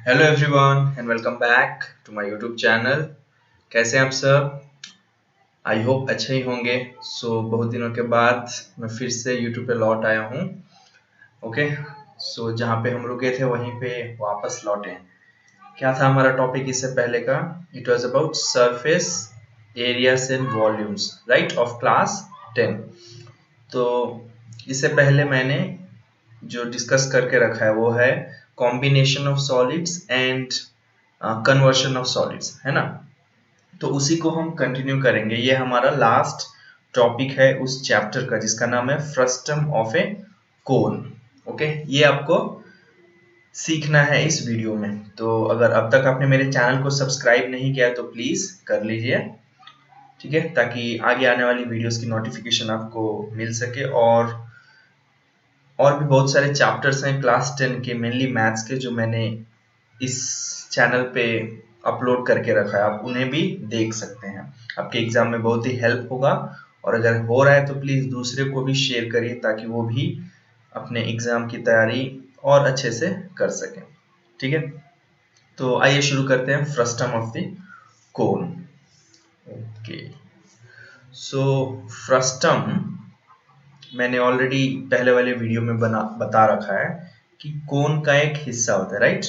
Hello everyone and welcome back to my YouTube channel. कैसे हैं आप सब? आई होप अच्छे ही होंगे। बहुत दिनों के बाद मैं फिर से यूट्यूब पे लौट आया हूँ। ओके, जहाँ पे हम रुके थे वहीं पे वापस लौटे हैं। क्या था हमारा टॉपिक इससे पहले का? It was about surface areas and volumes, right, of class 10। तो इससे पहले मैंने जो डिस्कस करके रखा है वो है combination of solids and conversion of solids, है ना। तो उसी को हम कंटिन्यू करेंगे। ये हमारा लास्ट टॉपिक है उस चैप्टर का जिसका नाम है frustum of a cone. Okay, ये आपको सीखना है इस वीडियो में। तो अगर अब तक आपने मेरे चैनल को सब्सक्राइब नहीं किया तो प्लीज कर लीजिए, ठीक है, ताकि आगे आने वाली वीडियोस की नोटिफिकेशन आपको मिल सके। और भी बहुत सारे चैप्टर्स हैं क्लास 10 के, मेनली मैथ्स के, जो मैंने इस चैनल पे अपलोड करके रखा है। आप उन्हें भी देख सकते हैं, आपके एग्जाम में बहुत ही हेल्प होगा। और अगर हो रहा है तो प्लीज दूसरे को भी शेयर करिए ताकि वो भी अपने एग्जाम की तैयारी और अच्छे से कर सकें, ठीक है। तो आइए शुरू करते हैं frustum of the cone. Okay, frustum मैंने ऑलरेडी पहले वाले वीडियो में बता रखा है कि कोन का एक हिस्सा होता है, राइट।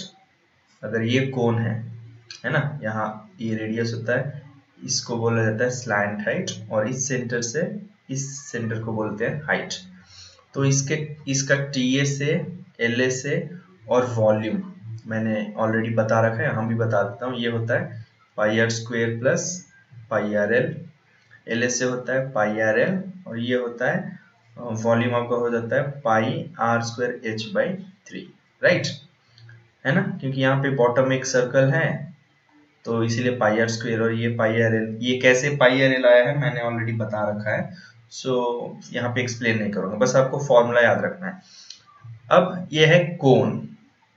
अगर ये कोन है ना, यहाँ ये रेडियस होता है, इसको बोला जाता है स्लैंट हाइट, और इस सेंटर से इस सेंटर को बोलते हैं हाइट। तो इसका TA से LA से और वॉल्यूम मैंने ऑलरेडी बता रखा है, यहाँ भी बता देता हूँ। ये होता है pi r square plus pi r l, LA से होता है पाई आर एल, और ये होता है वॉल्यूम आपका हो जाता है pi r square H/3, right, है ना। क्योंकि यहाँ पे बॉटम एक सर्कल है तो इसीलिए पाई आर स्क्वेयर, और ये पाई आर एल। ये कैसे पाई आर एल आया है मैंने ऑलरेडी बता रखा है, यहाँ पे एक्सप्लेन नहीं करूंगा, बस आपको फॉर्मूला याद रखना है। अब ये है कोन।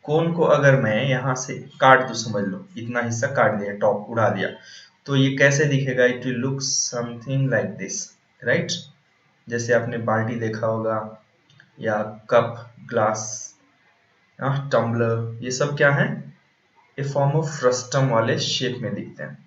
कोन को अगर मैं यहाँ से काट दूं, समझ लो इतना हिस्सा काट दिया, टॉप उड़ा दिया, तो ये कैसे दिखेगा? It will look something like this, right. जैसे आपने बाल्टी देखा होगा, या कप, ग्लास, टम्बलर, ये सब क्या है? ए फॉर्म ऑफ फ्रस्टम वाले शेप में दिखते हैं।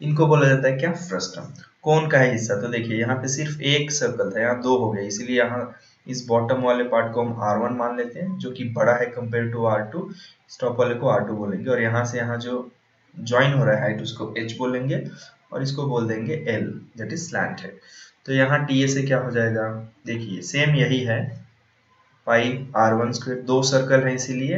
इनको बोला जाता है क्या? फ्रस्टम। कोन का है हिस्सा। तो देखिए यहाँ पे सिर्फ एक सर्कल था, यहाँ दो हो गए, इसीलिए यहाँ इस बॉटम वाले पार्ट को हम R1 मान लेते हैं, जो कि बड़ा है कंपेयर टू R2। इस टॉप वाले को R2 बोलेंगे, और यहाँ से यहाँ जो ज्वाइन हो रहा है हाइट उसको H बोलेंगे, और इसको बोल देंगे L, दैट इज स्लैंट है। तो यहाँ TA से क्या हो जाएगा? देखिए सेम यही है, पाई R1 स्क्वायर, दो सर्कल है इसीलिए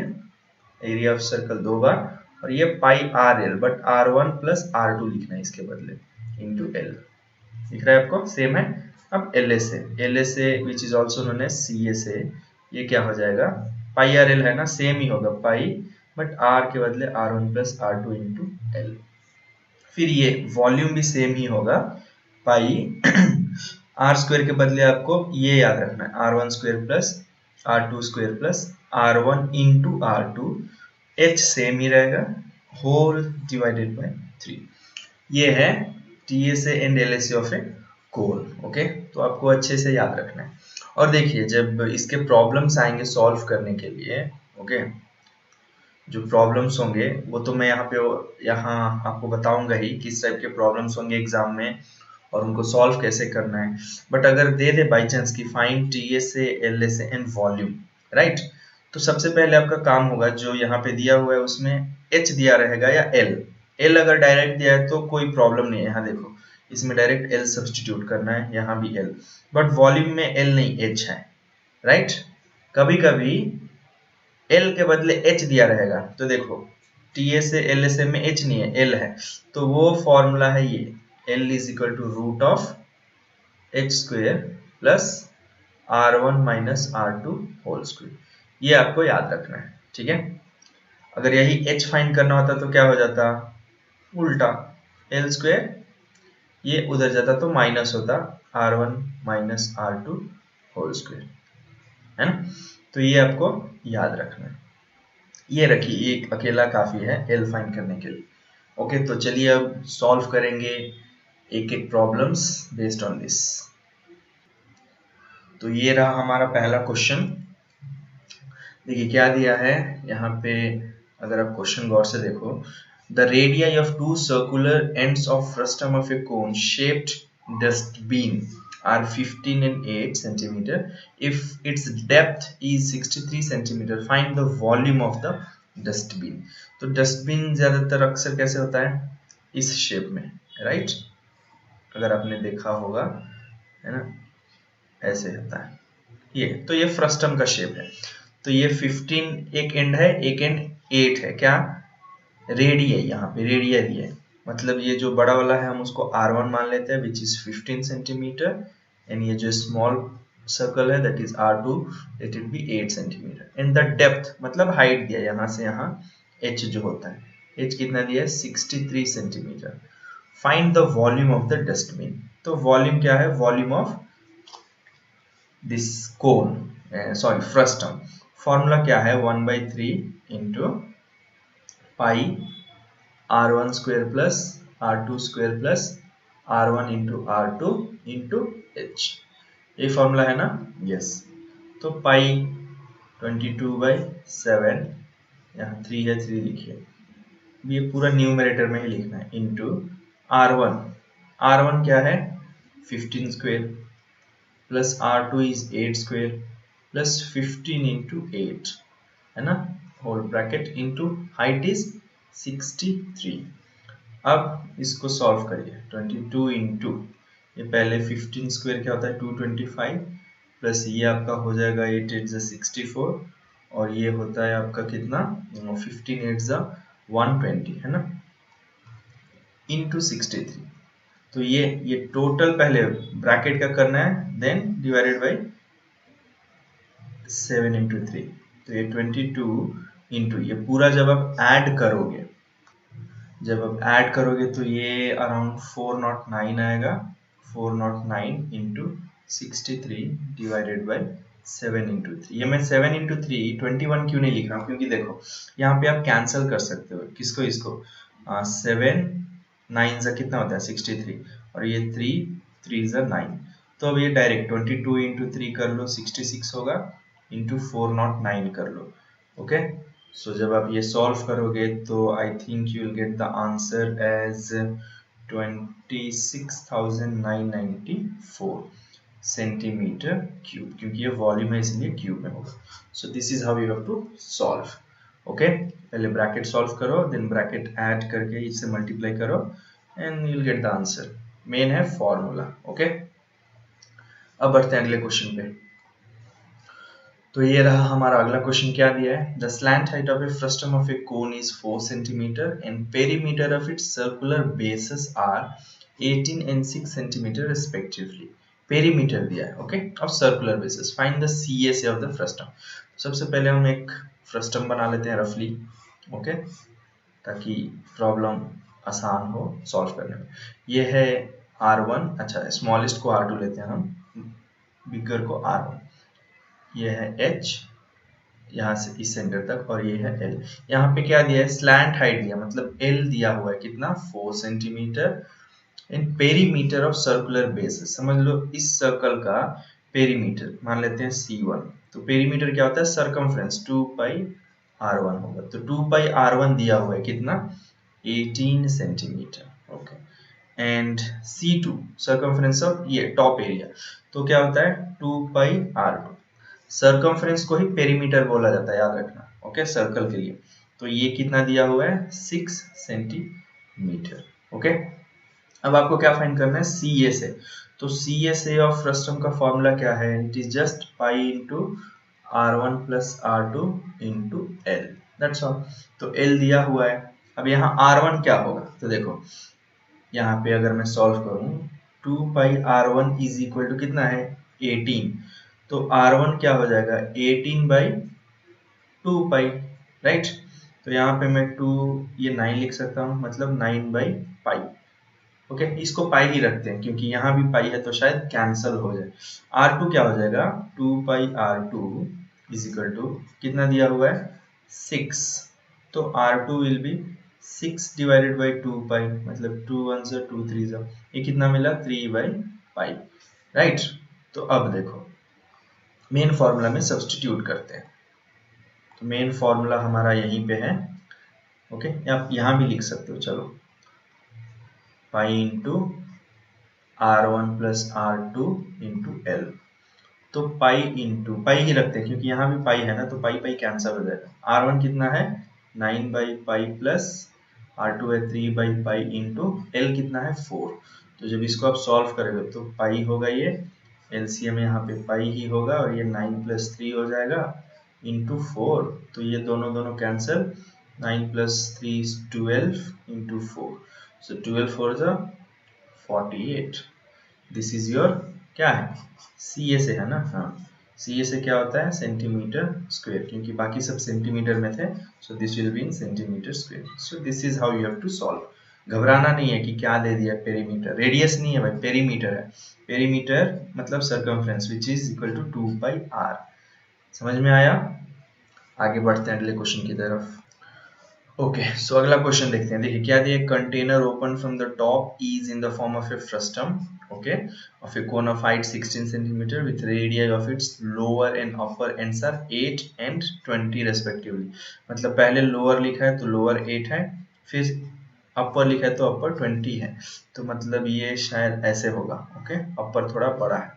एरिया ऑफ सर्कल दो बार, और ये pi r l, but R1 plus R2 लिखना है इसके बदले, इंटू L। दिख रहा है आपको? सेम है। अब LA से which is also known as CA से ये क्या हो जाएगा? पाई आर एल है ना, सेम ही होगा पाई, बट R के बदले R1 plus R2 into L। फिर ये वॉल्यूम भी सेम ही होगा, पाई R स्क्वायर के बदले आपको ये याद रखना है, R1 square plus R2 square plus R1 into R2, H same ही रहेगा, होल डिवाइडेड बाय 3। ये है TA से एंड LA से ऑफ ए कोन। ओके, तो आपको अच्छे से याद रखना है। और देखिए जब इसके प्रॉब्लम्स आएंगे सॉल्व करने के लिए, ओके, जो प्रॉब्लम्स होंगे वो तो मैं यहाँ आपको बताऊंगा ही किस टाइप के प्रॉब्लम्स होंगे एग्जाम में और उनको सॉल्व कैसे करना है। बट अगर दे दे बाई चांस की फाइंड TA से LA से एंड वॉल्यूम, राइट, तो सबसे पहले आपका काम होगा, जो यहाँ पे दिया हुआ है उसमें H दिया रहेगा या L अगर डायरेक्ट दिया है तो कोई प्रॉब्लम नहीं है। यहाँ देखो इसमें डायरेक्ट L सब्सटीट्यूट करना है, यहाँ भी L, बट वॉल्यूम में L नहीं H है, राइट। कभी कभी L के बदले H दिया रहेगा, तो देखो TA से LSA में H नहीं है, L है, तो वो फॉर्मूला है ये, L is equal to root of H square plus R1 minus R2 whole square. ये आपको याद रखना है, ठीक है। अगर यही H फाइंड करना होता तो क्या हो जाता? उल्टा, L स्क्वेयर ये उधर जाता तो माइनस होता R1 minus R2 whole square, है ना। तो ये आपको याद रखना है। ये रखिए, एक अकेला काफी है L फाइंड करने के लिए। ओके, तो चलिए अब सॉल्व करेंगे एक एक प्रॉब्लम्स बेस्ड ऑन दिस। तो ये रहा हमारा पहला क्वेश्चन। देखिए क्या दिया है यहाँ पे, अगर आप क्वेश्चन गौर से देखो, the radii of two circular ends of frustum of a cone shaped dustbin are 15 and 8 centimeter. If its depth is 63 centimeter, find the volume of the dustbin. तो डस्टबिन ज्यादातर अक्सर कैसे होता है, इस शेप में, राइट? अगर आपने देखा होगा, है ना, ऐसे होता है ये। तो ये फ्रस्टम का शेप है। तो ये 15 एक एंड है, एक एंड 8 है, क्या रेडिया, यहाँ पे रेडिया दिया है, मतलब ये जो बड़ा वाला है हम उसको R1 मान लेते हैं, विच इज 15 सेंटीमीटर, एंड ये जो स्मॉल सर्कल है that is R2, let it be 8 centimetre, and the depth मतलब हाइट दिया यहाँ से यहाँ h जो होता है, h कितना दिया है 63 centimetre. Find the volume of the dustbin. तो वॉल्यूम क्या है, volume of this cone, sorry frustum, formula क्या है 1/3 into pi R1 square plus R2 square plus R1 into R2 into H, ये फॉर्मूला है ना, यस। तो पाई 22/7, यहाँ 3 है, 3 लिखिए, ये पूरा न्यूमरेटर में ही लिखना है, इंटू R1 क्या है 15 square plus R2 is 8 square plus 15 into 8, है ना, whole bracket into height is 63। अब इसको सॉल्व करिए, 22 इंटू ये पहले 15 स्क्वायर क्या होता है 225 प्लस ये आपका हो जाएगा 8 8 64 और ये होता है आपका कितना 15 8 120, है ना, इंटू 63। तो ये टोटल पहले ब्रैकेट का करना है, देन डिवाइडेड बाई 7 इंटू 3, तो ये 22 इंटू ये पूरा जब आप ऐड करोगे, तो ये अराउंड 409 आएगा, 409 इंटू 63 डिवाइडेड बाई 7 इंटू 3। ये मैं 7 इंटू 3 21 क्यों नहीं लिख रहा हूँ, क्योंकि देखो यहाँ पे आप कैंसिल कर सकते हो, किसको, इसको 7 9 जा कितना होता है 63 और ये 3 3 जा 9, तो अब ये डायरेक्ट 22 इंटू 3 कर लो 66 होगा, इंटू 409 कर लो, ओके। सो जब आप ये सॉल्व करोगे तो I think you will get the answer as 26,994 centimetre cube, क्योंकि ये वॉल्यूम है इसलिए क्यूब में होगा। So this is how you have to solve, okay. पहले ब्रैकेट सॉल्व करो, देन ब्रैकेट ऐड करके इससे मल्टीप्लाई करो and you will get the answer. Main है फॉर्मूला, ओके। अब बढ़ते हैं अगले क्वेश्चन पे। तो ये रहा हमारा अगला क्वेश्चन, क्या दिया है, the slant height of a frustum of a cone is 4 centimetre and perimeter of its circular bases are 18 and 6 centimetre respectively. Perimeter दिया है, okay, of circular bases, find the CSA of the frustum. सबसे पहले हम एक frustum बना लेते हैं रफली, ओके, ताकि प्रॉब्लम आसान हो सॉल्व करने में। ये है R1, अच्छा स्मॉलेस्ट को R2 लेते हैं हम, बिगर को R1, ये है H यहाँ से इस सेंटर तक, और ये है L। यहाँ पे क्या दिया है, स्लैंट हाइट दिया, मतलब L दिया हुआ है कितना 4 centimetre, in perimeter of circular base, समझ लो इस सर्कल का पेरीमीटर मान लेते हैं C1। तो पेरीमीटर क्या होता है, सरकमफ्रेंस 2 पाई R1 होगा, तो 2 पाई R1 दिया हुआ है कितना 18 centimetre, okay. And C2 circumference of ये टॉप एरिया, तो क्या होता है 2 पाई R2। सर्कमफ्रेंस को ही पेरीमीटर बोला जाता है, याद रखना, ओके, सर्कल के लिए। तो ये कितना दिया हुआ है 6 सेंटीमीटर, ओके। अब आपको क्या फाइंड करना है, CSA। तो CSA ऑफ फ्रस्टम का फॉर्मूला क्या है, it is just pi into R1 plus R2 into L, that's all. तो L दिया हुआ है, अब यहाँ R1 क्या होगा, तो देखो यहाँ पे अगर मैं सॉल्व करूँ 2 पाई R1 इज इक्वल टू कितना है 18, तो R1 क्या हो जाएगा 18/2 पाई, राइट। तो यहाँ पे मैं 2 ये 9 लिख सकता हूँ, मतलब 9/पाई, ओके। इसको पाई ही रखते हैं क्योंकि यहाँ भी पाई है तो शायद कैंसल हो जाए। R2 क्या हो जाएगा 2 pi R2 is equal to कितना दिया हुआ है 6, तो R2 will be 6 divided by 2 पाई, मतलब 2 1 से 2 3 से, ये कितना मिला 3/पाई, राइट। तो अब देखो मेन फॉर्मूला में सब्स्टिट्यूट करते हैं, तो मेन फॉर्मूला हमारा यहीं पे है, ओके, आप यहाँ भी लिख सकते हो, चलो पाई into R1 plus R2 into L। तो पाई इंटू पाई ही रखते हैं क्योंकि यहाँ भी पाई है ना, तो पाई पाई कैंसिल हो जाएगा। R1 कितना है 9/पाई प्लस R2 है 3/पाई इंटू L कितना है 4। तो जब इसको आप सॉल्व करेंगे तो पाई होगा, ये एलसीएम यहाँ पे पाई ही होगा और ये 9 + 3 हो जाएगा इंटू 4। तो ये दोनों कैंसिल, 9 + 3 is 12 इंटू 4। सो 12 4 जा 48। दिस इज योर क्या है, सी ए से है ना, हाँ सी ए से क्या होता है सेंटीमीटर स्क्वायर, क्योंकि बाकी सब सेंटीमीटर में थे, so this will be in centimetre square. So this is how you have to solve. घबराना नहीं है कि क्या दे दिया, पेरीमीटर, रेडियस नहीं है भाई, पेरीमीटर है। पेरीमीटर मतलब circumference which is equal to 2/r। समझ में आया? आगे बढ़ते हैं अगले क्वेश्चन की तरफ। ओके, सो अगला क्वेश्चन देखते हैं। देखिए क्या दिया, container open from the top is in the form of a frustum, okay, of a cone of height 16 centimetre with radius of its lower and upper ends are 8 and 20 respectively. मतलब पहले lower लिखा है तो lower 8 है, फिर अपर लिखा है तो अपर 20 है। तो मतलब ये शायद ऐसे होगा, ओके, अपर थोड़ा बड़ा है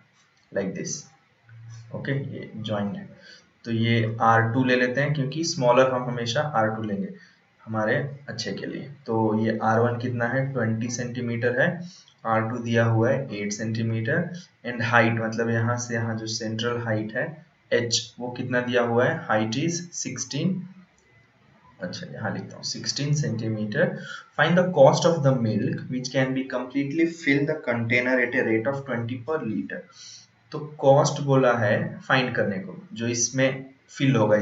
लाइक दिस, ओके, ये जॉइंट है। तो ये R2 ले लेते हैं क्योंकि स्मॉलर हम हमेशा R2 लेंगे हमारे अच्छे के लिए। तो ये R1 कितना है 20 सेंटीमीटर है, R2 दिया हुआ है 8 सेंटीमीटर, एंड हाइट मतलब यहाँ से यहाँ जो सेंट्रल हाइट है h वो कितना दिया हुआ है, हाइट इज 16, अच्छा यहाँ लिखता हूँ 16 centimetre. Find the cost of the milk which can be completely fill the container at a rate of 20 per litre. तो कॉस्ट बोला है फाइंड करने को, जो इसमें फिल होगा,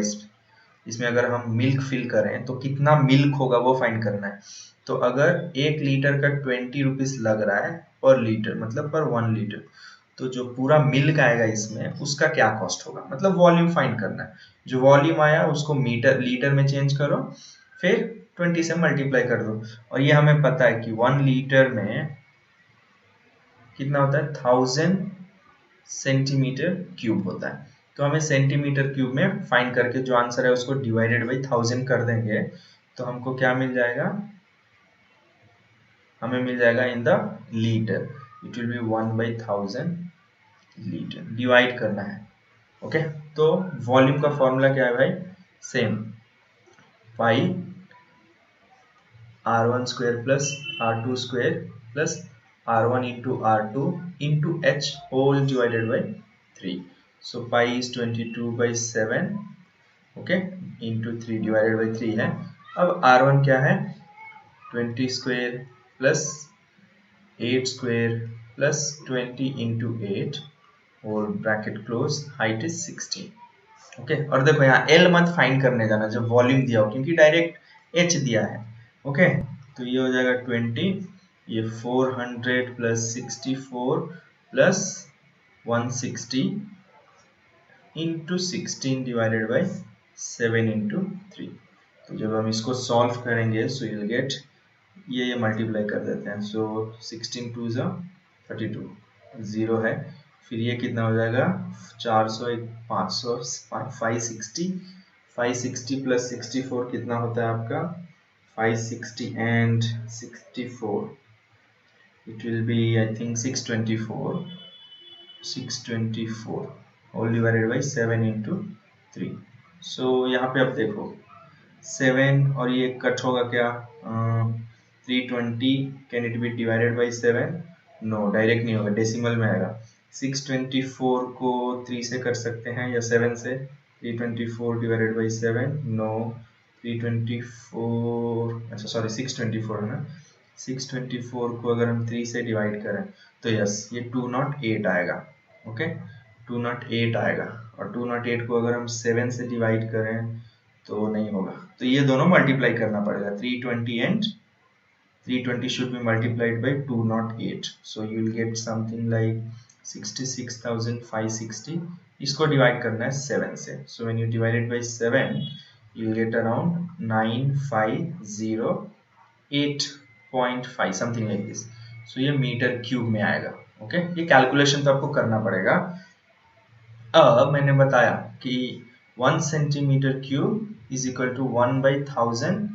इसमें अगर हम मिल्क फिल करें तो कितना मिल्क होगा वो फाइंड करना है। तो अगर 1 लीटर का 20 रुपीज लग रहा है पर लीटर, मतलब पर 1 लीटर, तो जो पूरा मिल्क आएगा इसमें उसका क्या कॉस्ट होगा, मतलब वॉल्यूम फाइंड करना है। जो वॉल्यूम आया उसको लीटर में चेंज करो, फिर 20 से मल्टीप्लाई कर दो। और ये हमें पता है कि 1 लीटर में कितना होता है 1000 सेंटीमीटर क्यूब होता है। तो हमें सेंटीमीटर क्यूब में फाइंड करके जो आंसर है उसको डिवाइडेड बाई 1000 कर देंगे, तो हमको क्या मिल जाएगा, हमें मिल जाएगा in the litre, it will be 1/1000 litre. Divide करना है, ओके। तो वॉल्यूम का फॉर्मूला क्या है भाई, same, pi R1 square plus R2 square plus R1 into R2 into H whole divided by 3. So pi is 22/7, okay, into 3 divided by 3 है। अब R1 क्या है 20 square plus 8 square plus 20 into 8 whole bracket close, height is 16, okay. और देखो यहाँ L मत find करने जाना जब वॉल्यूम दिया हो, क्योंकि डायरेक्ट H दिया है, ओके। तो ये हो जाएगा 20, ये 400 plus 64 plus 160 into 16 divided by 7 into 3। तो जब हम इसको सॉल्व करेंगे सो यू विल गेट, ये मल्टीप्लाई कर देते हैं, सो 16 2 जा 32, 0 है, फिर ये कितना हो जाएगा 400 500 560 प्लस 64 कितना होता है आपका 560 and 64, it will be I think 624 whole divided by 7 into 3। so यहाँ पे आप देखो 7 और ये कट होगा क्या, 320 can it be divided by 7, no direct नहीं होगा, डेसिमल में आएगा। 624 को 3 से कर सकते हैं या 7 से, 324 डिवाइडेड बाई 7, नो 324, अच्छा सॉरी 624 है ना, 624 को अगर हम 3 से डिवाइड करें तो यस ये 208 आएगा, ओके 208 आएगा। और 208 को अगर हम 7 से डिवाइड करें तो नहीं होगा, तो ये दोनों मल्टीप्लाई करना पड़ेगा, 320 and 320 should be multiplied by 208, so you will get something like 66,560। इसको डिवाइड करना है 7 से, so when you divide it by 7 you will get around 9508.5 something like this, so ये मीटर क्यूब में आएगा, ओके। ये कैलकुलेशन तो आपको करना पड़ेगा। अब मैंने बताया कि 1 centimetre cube is equal to 1/1000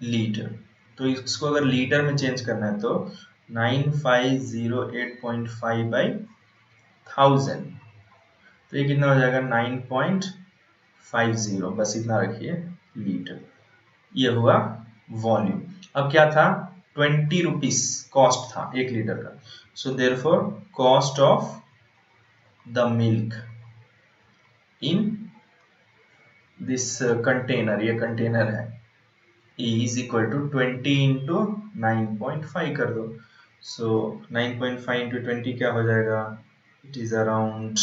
litre. तो इसको अगर लीटर में चेंज करना है तो 9508.5 बाई 1000, तो ये कितना हो जाएगा 9.50, बस इतना रखिए लीटर। ये हुआ वॉल्यूम। अब क्या था, 20 रुपीज कॉस्ट था 1 लीटर का। So therefore cost of the milk in this container, ये कंटेनर है, इज इक्वल टू 20 इंटू 9.5 कर दो। सो 9.5 इंटू 20 क्या हो जाएगा, इट इज अराउंड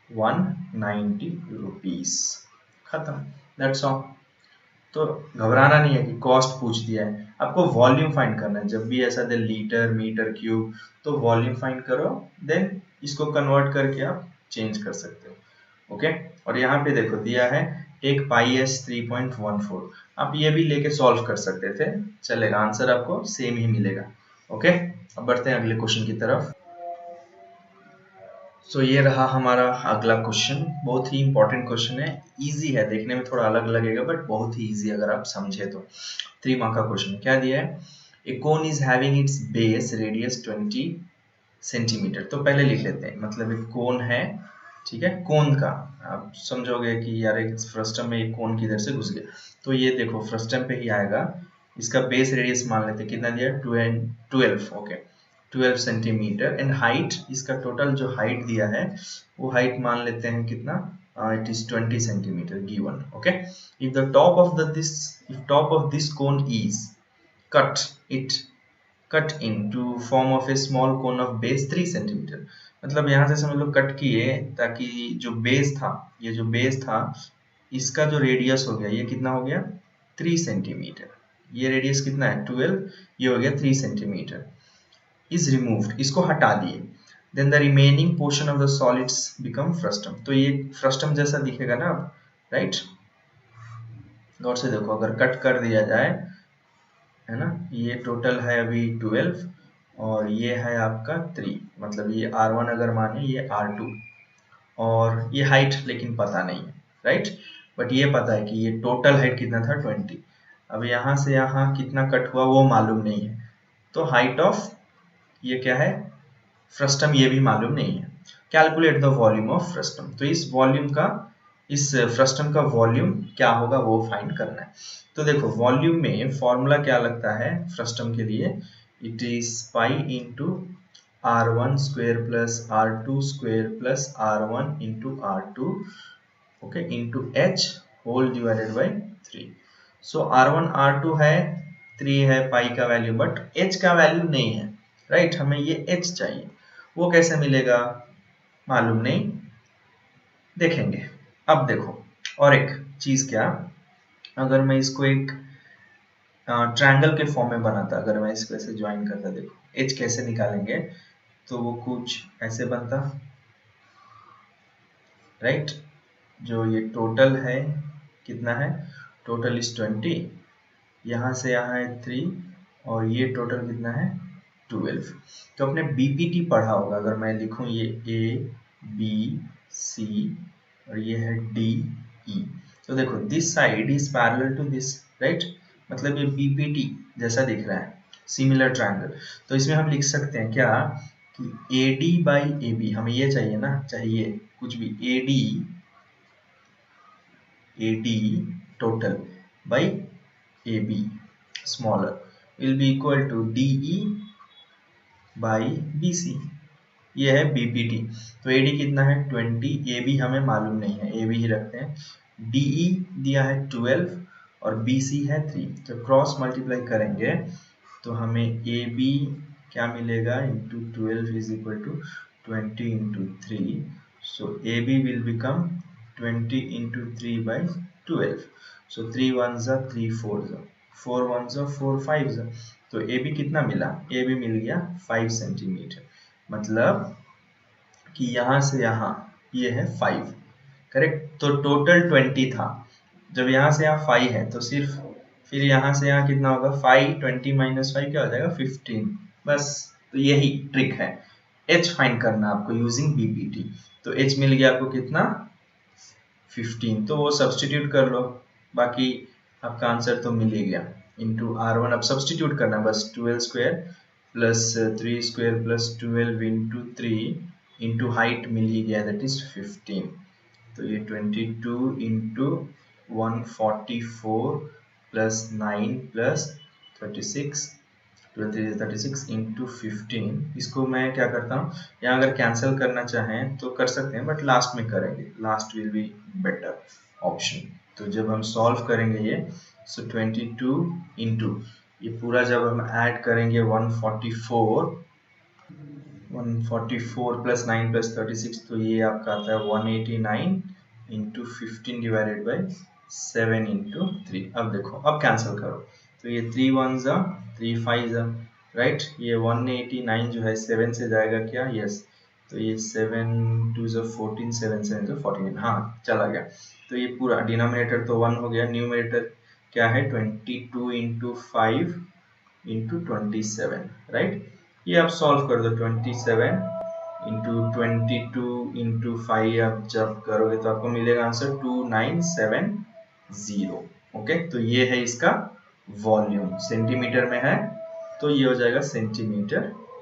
190 रुपीज। खत्म, दैट्स ऑल। तो घबराना नहीं है कि कॉस्ट पूछ दिया है, आपको वॉल्यूम फाइंड करना है। जब भी ऐसा दे लीटर मीटर क्यूब, तो वॉल्यूम फाइंड करो, देन इसको कन्वर्ट करके आप चेंज कर सकते हो। ओके, और यहाँ पे देखो दिया है टेक पाई एस 3.14, आप ये भी लेके सॉल्व कर सकते थे, चलेगा, आंसर आपको सेम ही मिलेगा। ओके, अब बढ़ते हैं अगले क्वेश्चन की तरफ। सो ये रहा हमारा अगला क्वेश्चन, बहुत ही इंपॉर्टेंट क्वेश्चन है, इजी है, देखने में थोड़ा अलग लगेगा बट बहुत ही इजी अगर आप समझे तो। 3 मार्क का क्वेश्चन क्या दिया है, a cone is having its base radius 20 centimetre. तो पहले लिख लेते हैं, मतलब एक कोन है, ठीक है, कोन का आप समझोगे कि यार एक फ्रस्टम में एक कोन किधर से घुस गया, तो ये देखो फ्रस्टम पे ही आएगा। इसका बेस रेडियस मान लेते हैं, कितना दिया, 12, ओके, 12 सेंटीमीटर, एंड हाइट, इसका टोटल जो हाइट दिया है वो हाइट मान लेते हैं कितना, it is 20 centimetre given. Okay, if the top of this cone is cut it cut into form of a small cone of base 3 centimetre. मतलब यहाँ से समझ लो कट किए, ताकि जो बेस था, ये जो बेस था, इसका जो रेडियस हो गया, ये कितना हो गया 3 सेंटीमीटर, ये रेडियस कितना है 12, ये हो गया 3 सेंटीमीटर, इज रिमूव्ड, इसको हटा दिए, then the remaining portion of the solids become frustum. तो ये फ्रस्टम जैसा दिखेगा ना अब, राइट, गौर से देखो, अगर कट कर दिया जाए, है ना, ये टोटल है अभी 12 और ये है आपका 3, मतलब ये R1 अगर माने, ये R2, और ये हाइट लेकिन पता नहीं है, राइट, बट ये पता है कि ये टोटल हाइट कितना था 20। अब यहाँ से यहाँ कितना कट हुआ वो मालूम नहीं है, तो हाइट ऑफ ये क्या है फ्रस्टम, ये भी मालूम नहीं है। Calculate the volume of frustum, तो इस फ्रस्टम का वॉल्यूम क्या होगा वो फाइंड करना है। तो देखो वॉल्यूम में फॉर्मूला क्या लगता है फ्रस्टम के लिए, it is pi into R1 square plus R2 square plus R1 into R2, okay, into H whole divided by 3। So R1 R2 है, 3 है पाई का वैल्यू, बट H का वैल्यू नहीं है, राइट, हमें ये H चाहिए, वो कैसे मिलेगा मालूम नहीं, देखेंगे। अब देखो, और एक चीज क्या, अगर मैं इसको एक ट्रायंगल के फॉर्म में बनाता, अगर मैं इसको ऐसे ज्वाइन करता, देखो एच कैसे निकालेंगे, तो वो कुछ ऐसे बनता, राइट, जो ये टोटल है कितना है, टोटल इज 20, यहाँ से यहाँ है 3, और ये टोटल कितना है 12। तो अपने बीपीटी पढ़ा होगा, अगर मैं लिखूं ये ए बी सी और ये है डी ई, तो देखो this side is parallel to this, right, मतलब ये बीपीटी जैसा दिख रहा है, सिमिलर ट्रायंगल। तो इसमें हम लिख सकते हैं क्या कि A D by A B, हमें ये चाहिए ना, चाहिए कुछ भी, A D total by A B smaller will be equal to D E by B C, ये है बीपीटी। तो एडी कितना है 20, ए बी हमें मालूम नहीं है, ए बी ही रखते हैं, डीई दिया है 12 और बीसी है 3, तो क्रॉस मल्टीप्लाई करेंगे तो हमें ए बी क्या मिलेगा, into 12 is equal to 20 into 3, so A B will become 20 into 3 by 12, so 3 1 जा 3 4 जा 4 1 जा 4 5 जा, तो ए बी कितना मिला, ए बी मिल गया 5 सेंटीमीटर, मतलब कि यहाँ से यहाँ ये है 5, करेक्ट। तो टोटल 20 था, जब यहाँ से यहाँ 5 है तो सिर्फ फिर यहाँ से यहाँ कितना होगा 5, 20 माइनस 5 क्या हो जाएगा 15, बस। तो यही ट्रिक है, h फाइंड करना आपको यूजिंग बीपीटी। तो h मिल गया आपको कितना 15, तो वो सब्सटीट्यूट कर लो, बाकी आपका आंसर तो मिल ही गया। इंटू R1, अब सब्सटीट्यूट करना बस 12 square plus 3 square plus 12 into 3 into height मिल ही गया, दैट इज 15। तो ये 22 इंटू 144 प्लस 9 प्लस 36, 36 इंटू 15। इसको मैं क्या करता हूँ, यहाँ अगर कैंसिल करना चाहें तो कर सकते हैं, बट लास्ट में करेंगे, last will be better option. तो जब हम सॉल्व करेंगे ये, सो 22 इंटू ये पूरा जब हम ऐड करेंगे 144 प्लस 9 प्लस 36, तो ये आपका आता है 189 इंटू 15 डिवाइडेड बाई 7 इंटू 3। अब देखो, अब कैंसिल करो, तो ये 3 1 जा 3 5 जा, राइट। ये 189 जो है 7 से जाएगा क्या, यस। तो ये 7 2 जा 14, 7 7 जा 14, हाँ चला गया। तो ये पूरा डिनोमिनेटर तो 1 हो गया, न्यूमरेटर क्या है 22 इंटू 5 इंटू 27, राइट। ये आप सॉल्व कर दो, 27 इंटू 22 इंटू 5 आप जब करोगे तो आपको मिलेगा आंसर 2970। ओके, तो ये है इसका वॉल्यूम, सेंटीमीटर में है तो ये हो जाएगा सेंटीमीटर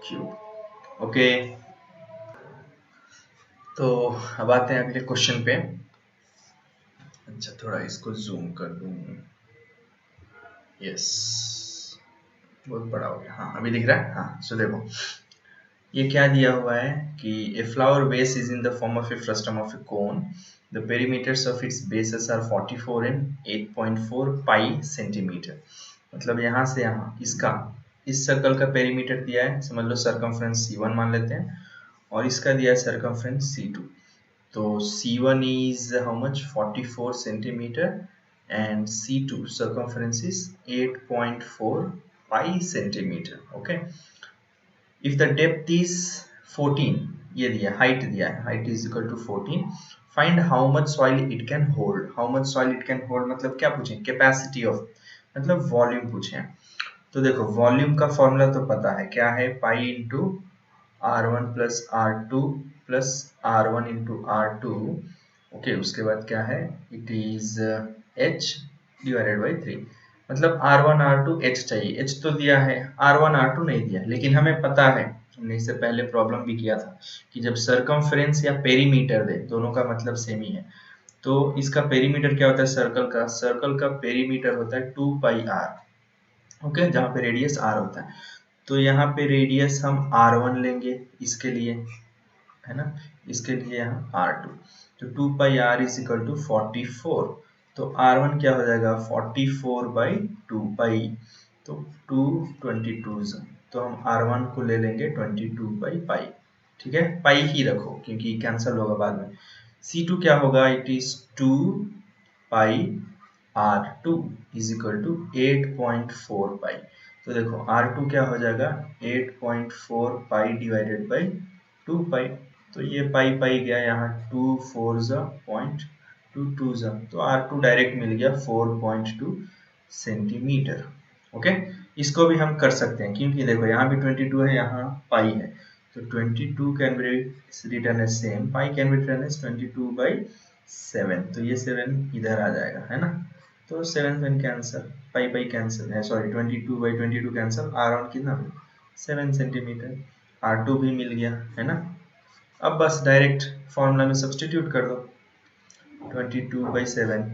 क्यूब। ओके, तो अब आते हैं अगले क्वेश्चन पे। अच्छा, थोड़ा इसको जूम कर दूं, यस बहुत बड़ा हो गया, हाँ अभी दिख रहा है। हाँ सो देखो, ये क्या दिया हुआ है कि a flower base is in the form of a frustum of a cone, the perimeters of its bases are 44 and 8.4 pi centimetre. मतलब यहाँ से यहाँ इसका, इस सर्कल का पेरीमीटर दिया है, समझ लो सरकमफ्रेंस C1 मान लेते हैं, और इसका दिया है सरकमफ्रेंस C2। तो C1 is how much, 44 centimetre, and C2 circumference is 8.4 pi centimeter. Okay, if the depth is 14, ये दिया हाइट दिया है, height is equal to 14, find how much soil it can hold. How much soil it can hold मतलब क्या पूछे, capacity of, मतलब volume पूछे। तो देखो वॉल्यूम का फॉर्मूला तो पता है क्या है, पाई into R1 plus R2 plus R1 into R2। Okay, उसके बाद क्या है, it is H divided by 3। मतलब R1 R2 H चाहिए, H तो दिया है, R1 R2 नहीं दिया, लेकिन हमें पता है, हमने इससे पहले प्रॉब्लम भी किया था कि जब सरकमफ्रेंस या पेरीमीटर दे, दोनों का मतलब सेम ही है। तो इसका पेरीमीटर क्या होता है, सर्कल का पेरीमीटर होता है 2 पाई R। ओके, जहाँ पे रेडियस R होता है। तो यहाँ पे रेडियस हम R1 लेंगे इसके लिए, है ना, इसके लिए यहाँ R2। तो 2 पाई R इज इक्वल टू 44। तो R1 क्या हो जाएगा 44 बाई 2 पाई, तो 222। तो हम R1 को ले लेंगे 22 बाई पाई, ठीक है, पाई ही रखो क्योंकि कैंसिल होगा बाद में। C2 क्या होगा, it is 2 pi R2 is equal to 8.4 pi. तो देखो R2 क्या हो जाएगा 8.4 पाई डिवाइडेड बाई 2 पाई। तो ये पाई पाई गया यहाँ, 2 4 जा 0.22 जा, तो R2 डायरेक्ट मिल गया 4.2 सेंटीमीटर। ओके, इसको भी हम कर सकते हैं क्योंकि देखो यहाँ भी 22 है, यहाँ पाई है, तो 22 can be written as same, pi can be written as 22 by 7। तो ये 7 इधर आ जाएगा, है ना, तो 7 7 कैंसिल, पाई पाई कैंसिल है, सॉरी 22 बाई 22 कैंसिल, R1 कितना 7 सेंटीमीटर, R2 भी मिल गया, है ना। अब बस डायरेक्ट फॉर्मूला में सब्सटीट्यूट कर दो, 22 by 7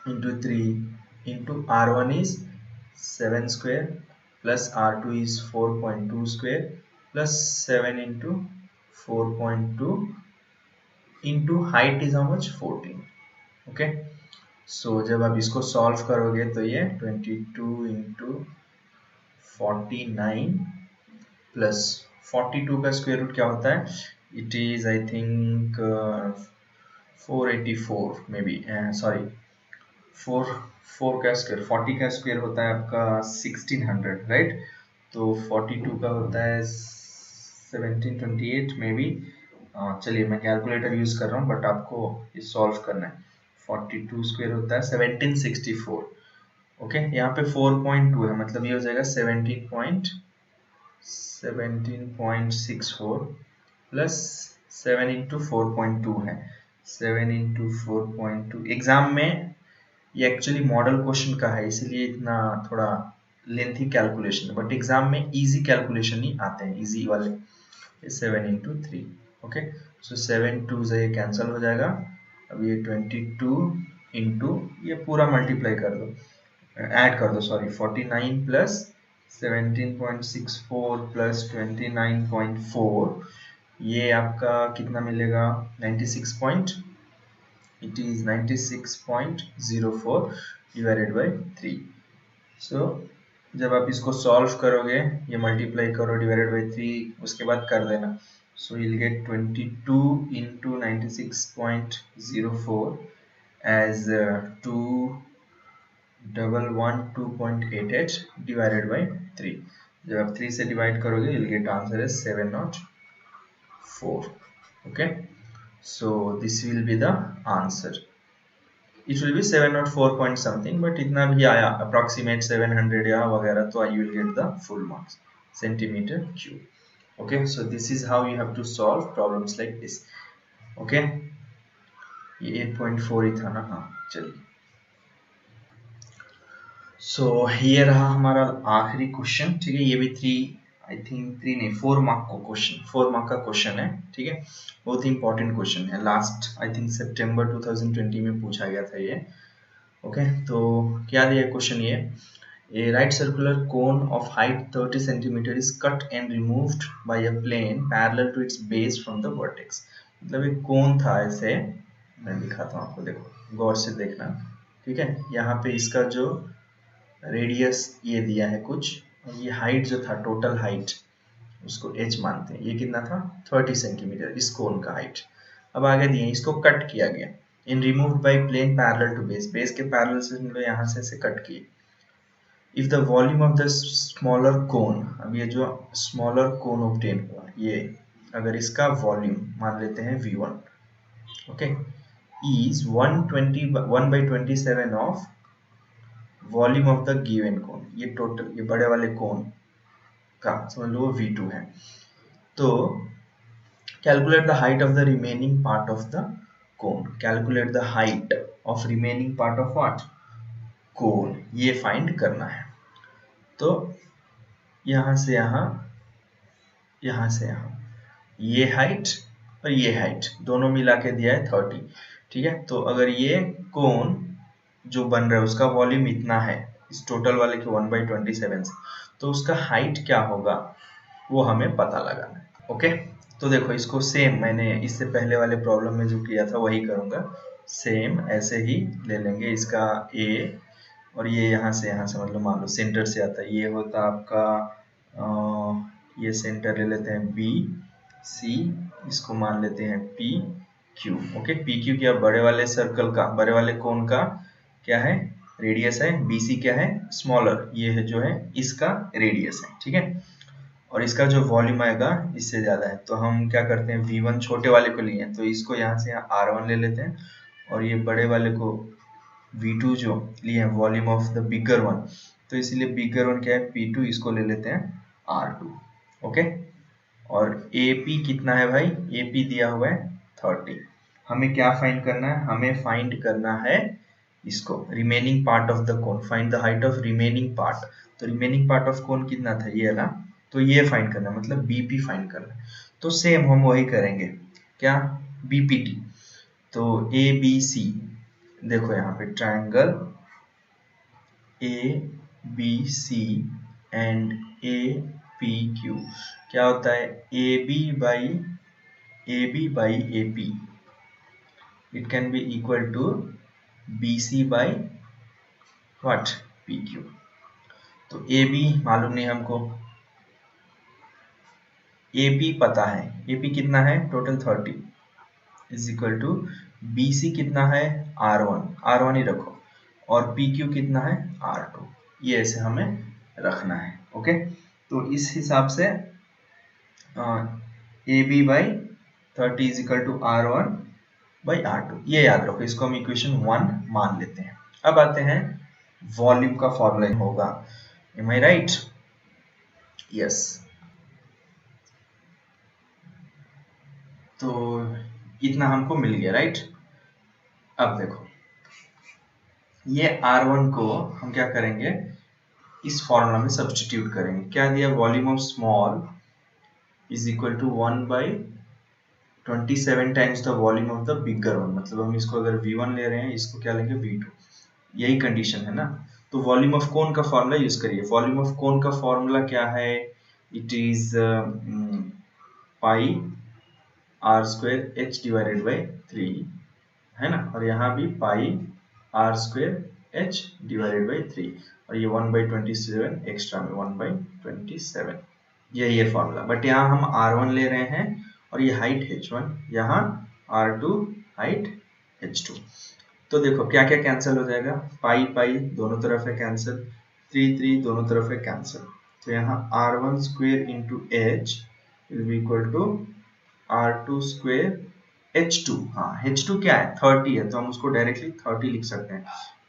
into 3 into R1 is 7 square plus R2 is 4.2 square plus 7 into 4.2 into height is how much 14। Okay, so जब आप इसको सॉल्व करोगे तो ये 22 इंटू 49 प्लस 42 का स्क्वायर रूट क्या होता है, it is I think 484 may be, sorry 4 का स्क्वायर, 40 का स्क्वायर होता है आपका 1600, राइट। तो 42 का होता है 1728 मे बी। चलिए मैं कैलकुलेटर यूज कर रहा हूँ बट आपको ये सॉल्व करना है। 42 स्क्वायर होता है 1764। ओके, यहाँ पे 4.2 है, मतलब ये हो जाएगा 17.64 प्लस 7 इंटू 4.2 है, 7 इंटू 4.2। एग्जाम में ये एक्चुअली मॉडल क्वेश्चन का है, इसीलिए इतना थोड़ा लेंथी कैलकुलेशन है, बट एग्जाम में इजी कैलकुलेशन ही आते हैं, इजी वाले। 7 इंटू 3, ओके। सो 7 2 से ये कैंसिल हो जाएगा। अब ये 22 इंटू ये पूरा मल्टीप्लाई कर दो, ऐड कर दो सॉरी, 49 प्लस 17.64 प्लस 29.4, ये आपका कितना मिलेगा, 96 it is 96.04 divided by 3। so जब आप इसको सॉल्व करोगे, ये मल्टीप्लाई करो डिवाइडेड बाई 3, उसके बाद कर देना। सो you'll get 22 into 96.04 as 211.2.88 divided by 3। जब आप 3 से डिवाइड करोगे, you'll get answer is 704। okay, so this will be the answer। it will be 704 point something, but इतना भी आया approximate 700 या वगैरह, तो you will get the full marks, centimeter cube। okay, so this is how you have to solve problems like this। okay, ये 8.4 ही था ना, हाँ चलिए। so ये रहा हमारा आखिरी क्वेश्चन, ठीक है। ये भी 4 मार्क का क्वेश्चन, 4 मार्क का क्वेश्चन है, ठीक है। बहुत ही इंपॉर्टेंट क्वेश्चन है, लास्ट आई थिंक सितंबर 2020 में पूछा गया था ये। ओके, तो क्या दिया क्वेश्चन ये, A right circular cone of height 30 cm is cut and removed by a plane parallel to its base from the vertex। मतलब एक कोन था ऐसे, मैं दिखाता हूँ आपको, देखो गौर से देखना, ठीक है। यहाँ पे इसका जो रेडियस ये दिया है कुछ, और ये हाइट जो था, टोटल हाइट, उसको h मानते हैं। ये कितना था, 30 सेंटीमीटर इस कोन का हाइट। अब आगे दिए, इसको कट किया गया, in removed by plane parallel to base, base के पैरेलल से यहाँ से कट किए। If the volume of the smaller cone, अब ये जो स्मॉलर कोन ऑब्टेन हुआ, ये अगर इसका वॉल्यूम मान लेते हैं v1, okay, is 1/27 of volume of the given cone, ये टोटल, ये बड़े वाले कोन का समझ लो v2 है। तो calculate the height of the remaining part of the cone, calculate the height of remaining part of what, cone, ये फाइंड करना है। तो यहाँ से यहाँ, यहाँ से यहाँ, ये हाइट और ये हाइट दोनों मिला के दिया है 30, ठीक है। तो अगर ये कोन जो बन रहा है उसका वॉल्यूम इतना है, इस टोटल वाले के 1/27 से, तो उसका हाइट क्या होगा वो हमें पता लगाना है। ओके, तो देखो इसको सेम मैंने इससे पहले वाले प्रॉब्लम में जो किया था वही करूँगा, सेम ऐसे ही ले लेंगे इसका ए, और ये यहाँ से मतलब मान लो सेंटर से आता है, ये होता आपका ये सेंटर ले लेते हैं बी सी, इसको मान लेते हैं P Q. Okay, P Q क्या, बड़े वाले सर्कल का, बड़े वाले कोन का क्या है, रेडियस है। बी सी क्या है, स्मॉलर, ये है जो है इसका रेडियस है, ठीक है। और इसका जो वॉल्यूम आएगा इससे ज्यादा है, तो हम क्या करते हैं, v1 छोटे वाले को लिए, तो इसको यहाँ से यहाँ r1 ले लेते हैं, और ये बड़े वाले को v2 जो लिए हैं, volume of the bigger one, तो इसीलिए बिगर वन क्या है p2, इसको ले लेते हैं r2। ओके, और AP कितना है भाई, AP दिया हुआ है 30। हमें क्या फाइंड करना है, हमें फाइंड करना है इसको, remaining part of the cone, find the height of remaining part. तो रिमेनिंग पार्ट ऑफ कोन कितना था, ये ना, तो ये फाइंड करना है, मतलब BP फाइंड करना है। तो सेम हम वही करेंगे, क्या, BPT। तो ABC, देखो यहाँ पे ट्रायंगल ABC एंड APQ क्या होता है, AB by AP, it can be equal to BC by what, PQ। तो AB मालूम नहीं हमको, AP पता है, AP कितना है, total 30 is equal to BC कितना है, R1 ही रखो, और PQ कितना है, R2। ये ऐसे हमें रखना है। ओके, तो इस हिसाब से AB by 30 is equal to R1 by R2, ये याद रखो, इसको हम इक्वेशन 1 मान लेते हैं। अब आते हैं वॉल्यूम का फॉर्मूला होगा, एम आई राइट, यस। तो इतना हमको मिल गया, राइट। अब देखो ये R1 को हम क्या करेंगे, इस फॉर्मूला में सब्स्टिट्यूट करेंगे। क्या दिया, volume of small is equal to 1/27 times the volume of the bigger one. मतलब हम इसको अगर V1 ले रहे हैं, इसको क्या लेंगे V2, यही कंडीशन है ना। तो वॉल्यूम ऑफ कोन का फॉर्मूला यूज करिए। वॉल्यूम ऑफ कोन का फॉर्मूला क्या है, it is pi r square h divided by 3 है ना, और यहाँ भी pi r square h divided by 3, और ये 1/27 एक्स्ट्रा में 1/27, यही है फॉर्मूला। बट यहाँ हम R1 ले रहे हैं और ये हाइट H1, यहाँ R2 हाइट H2। तो देखो क्या क्या कैंसिल हो जाएगा, पाई पाई दोनों तरफ है कैंसिल, 3 3 दोनों तरफ है कैंसिल। तो यहाँ R1 square into H will be equal to R2 square H2। हाँ H2 क्या है, 30 है, तो हम उसको डायरेक्टली 30 लिख सकते हैं,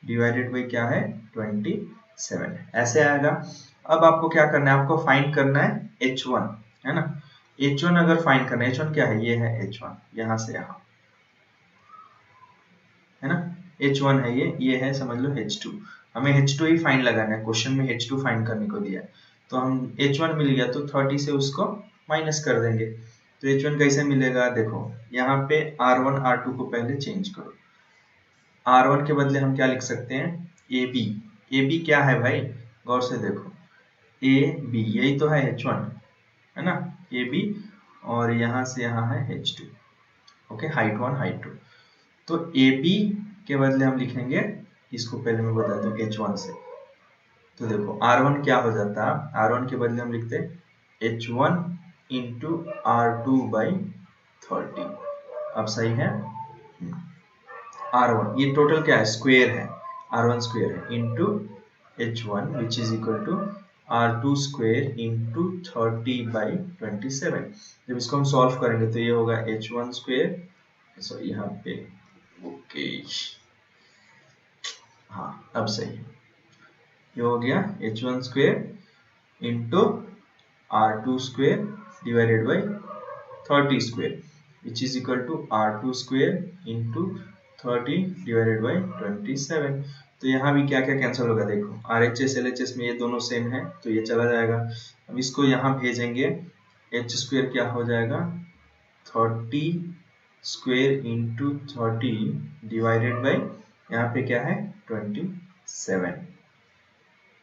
डिवाइडेड बाई क्या है 27, ऐसे आएगा। अब आपको क्या करना है, आपको फाइंड करना है H1, है ना। H1 अगर फाइंड करना है, H1 क्या है, ये है H1, यहाँ से यहाँ, है ना, H1 है ये है समझ लो H2। हमें H2 ही फाइंड लगाना है, क्वेश्चन में H2 फाइंड करने को दिया है। तो हम H1 मिल गया तो 30 से उसको माइनस कर देंगे। तो H1 कैसे मिलेगा, देखो यहाँ पे R1 R2 को पहले चेंज करो। R1 के बदले हम क्या लिख सकते हैं, AB। AB क्या है भाई, गौर से देखो, AB यही तो है H1, है ना, AB, और यहाँ से यहाँ है H2। Okay, height 1 height 2। तो AB के बदले हम लिखेंगे, इसको पहले मैं बता दूं H1 से। तो देखो R1 क्या हो जाता है, R1 के बदले हम लिखते हैं H1 इंटू R2 बाई 30। अब सही है, R1 ये टोटल क्या है, स्क्वायर है, R1 स्क्वायर है, into H1 which is equal to R2 square into 30 by 27। जब इसको हम सॉल्व करेंगे तो ये होगा H1 स्क्वायर, सॉरी यहाँ पे, ओके हाँ अब सही, ये हो गया H1 square into R2 square divided by 30 square which is equal to R2 square into 30 divided by 27। तो यहाँ भी क्या क्या कैंसिल होगा, देखो RHS LHS में ये दोनों सेम है तो ये चला जाएगा। अब इसको यहाँ भेजेंगे, H स्क्वायर क्या हो जाएगा 30 स्क्वायर इंटू 30 डिवाइडेड बाई यहाँ पे क्या है 27,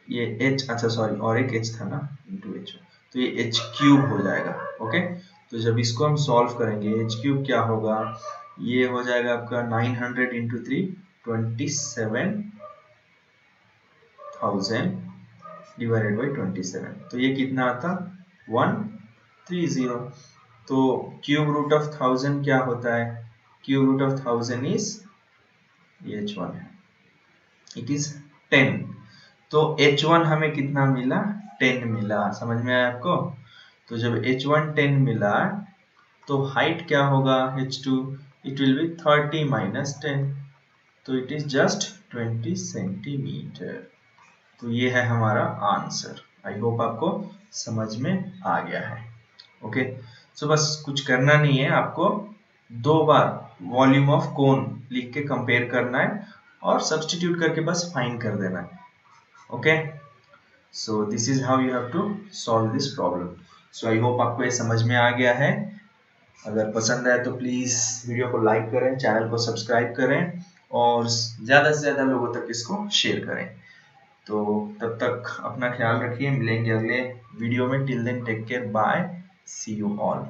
ये H, अच्छा सॉरी और एक H था ना इंटू H, तो ये H क्यूब हो जाएगा। ओके, तो जब इसको हम सॉल्व करेंगे H क्यूब क्या होगा, ये हो जाएगा आपका 900 इंटू 3 27,000 डिवाइडेड बाई 27। तो ये कितना आता 130। तो क्यूब रूट ऑफ 1000 क्या होता है, क्यूब रूट ऑफ 1000 इज ये H1 है, इट इज 10। तो H1 हमें कितना मिला, 10 मिला, समझ में आया आपको। तो जब H1 10 मिला तो हाइट क्या होगा H2, it will be 30 minus 10, तो इट इज जस्ट 20 सेंटीमीटर। तो ये है हमारा आंसर। आई होप आपको समझ में आ गया है। ओके, सो बस कुछ करना नहीं है, आपको 2 बार वॉल्यूम ऑफ कोन लिख के कंपेयर करना है और सब्स्टिट्यूट करके बस फाइंड कर देना है। Okay, so this is how you have to solve this problem. So I hope आपको ये समझ में आ गया है। अगर पसंद आए तो प्लीज़ वीडियो को लाइक करें, चैनल को सब्सक्राइब करें और ज़्यादा से ज़्यादा लोगों तक इसको शेयर करें। तो तब तक अपना ख्याल रखिए, मिलेंगे अगले वीडियो में। Till then take care, bye, see you all.